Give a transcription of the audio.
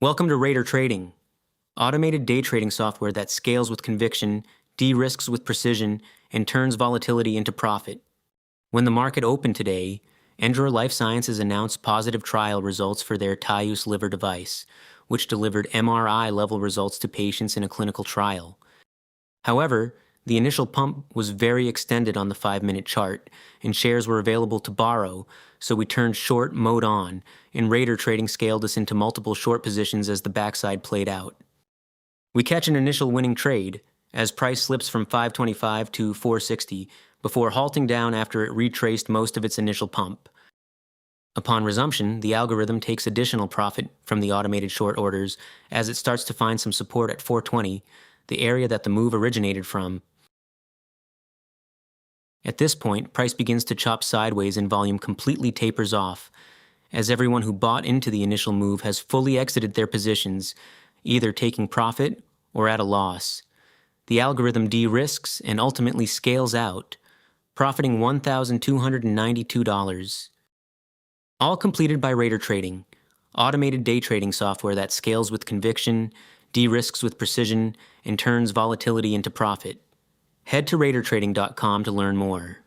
Welcome to Rater Trading, automated day trading software that scales with conviction, de-risks with precision, and turns volatility into profit. When the market opened today, NDRA Life Sciences announced positive trial results for their Tyus liver device, which delivered MRI-level results to patients in a clinical trial. However, the initial pump was very extended on the 5-minute chart, and shares were available to borrow, so we turned short mode on, and Rater Trading scaled us into multiple short positions as the backside played out. We catch an initial winning trade, as price slips from 525 to 460, before halting down after it retraced most of its initial pump. Upon resumption, the algorithm takes additional profit from the automated short orders as it starts to find some support at 420, the area that the move originated from. At this point, price begins to chop sideways and volume completely tapers off, as everyone who bought into the initial move has fully exited their positions, either taking profit or at a loss. The algorithm de-risks and ultimately scales out, profiting $1,292. All completed by Rater Trading, automated day trading software that scales with conviction, de-risks with precision, and turns volatility into profit. Head to ratertrading.com to learn more.